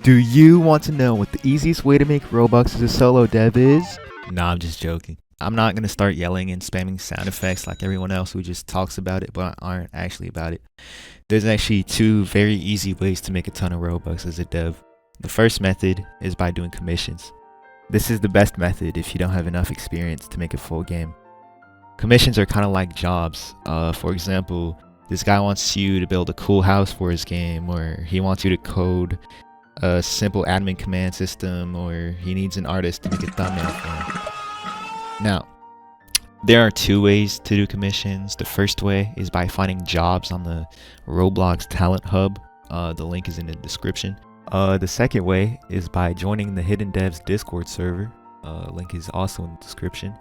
Do you want to know what the easiest way to make Robux as a solo dev is? Nah, I'm just joking. I'm not gonna start yelling and spamming sound effects like everyone else who just talks about it but aren't actually about it. There's actually two very easy ways to make a ton of Robux as a dev. The first method is by doing commissions. This is the best method if you don't have enough experience to make a full game. Commissions are kind of like jobs. For example, this guy wants you to build a cool house for his game, or he wants you to code a simple admin command system, or he needs an artist to make a thumbnail for him. Now, there are two ways to do commissions. The first way is by finding jobs on the Roblox Talent Hub. The link is in the description. The second way is by joining the Hidden Devs Discord server. Link is also in the description.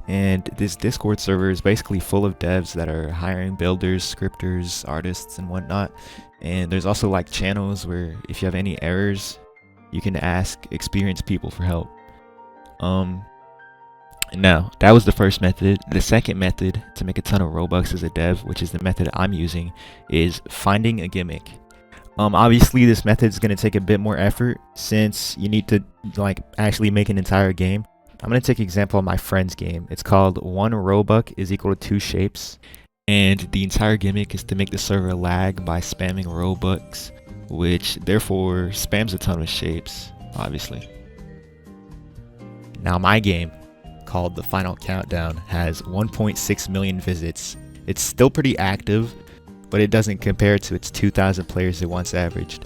And this Discord server is basically full of devs that are hiring builders, scripters, artists, and whatnot. And there's also like channels where if you have any errors, you can ask experienced people for help. Now, that was the first method. The second method to make a ton of Robux as a dev, which is the method I'm using, is finding a gimmick. Obviously this method is going to take a bit more effort since you need to actually make an entire game. I'm going to take an example of my friend's game. It's called 1 Robux is equal to 2 shapes. And the entire gimmick is to make the server lag by spamming Robux, which therefore spams a ton of shapes, obviously. Now my game, called The Final Countdown, has 1.6 million visits. It's still pretty active, but it doesn't compare to its 2,000 players it once averaged.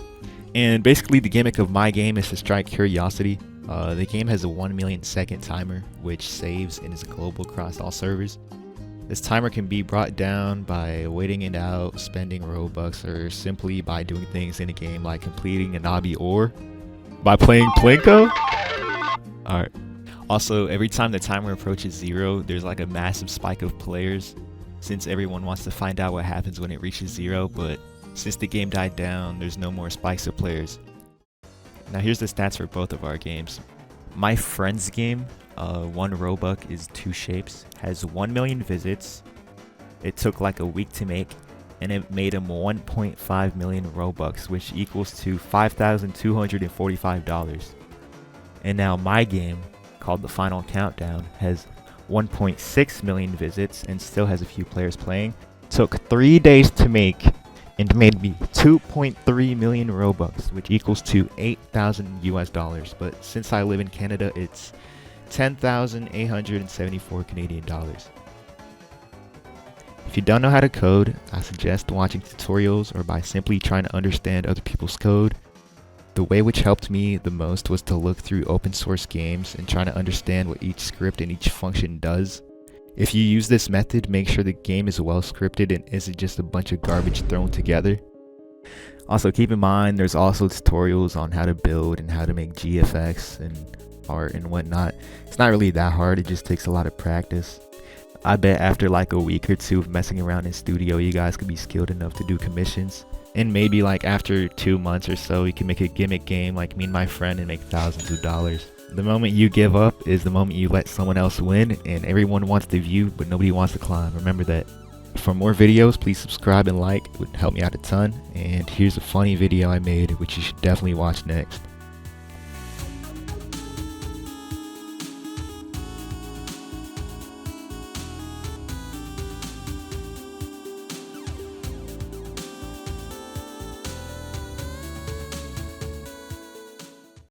And basically the gimmick of my game is to strike curiosity. The game has a 1 million second timer, which saves and is global across all servers. This timer can be brought down by waiting it out, spending Robux, or simply by doing things in a game like completing an obby or by playing Plinko. Alright. Also, every time the timer approaches 0, there's like a massive spike of players, since everyone wants to find out what happens when it reaches 0, but since the game died down, there's no more spikes of players. Now here's the stats for both of our games. My friend's game, 1 Robux is 2 shapes, has 1 million visits. It took like a week to make, and it made him 1.5 million Robux, which equals to $5,245. And now my game, called The Final Countdown, has 1.6 million visits and still has a few players playing. Took 3 days to make and made me 2.3 million Robux, which equals to 8,000 US dollars. But since I live in Canada, it's 10,874 Canadian dollars. If you don't know how to code, I suggest watching tutorials or by simply trying to understand other people's code. The way which helped me the most was to look through open source games and trying to understand what each script and each function does. If you use this method, make sure the game is well scripted and isn't just a bunch of garbage thrown together. Also keep in mind there's also tutorials on how to build and how to make GFX and art and whatnot. It's not really that hard, it just takes a lot of practice. I bet after like a week or two of messing around in studio, you guys could be skilled enough to do commissions. And maybe like after 2 months or so, you can make a gimmick game like me and my friend and make thousands of dollars. The moment you give up is the moment you let someone else win, and everyone wants to view but nobody wants to climb. Remember that. For more videos, please subscribe and like. It would help me out a ton. And here's a funny video I made which you should definitely watch next.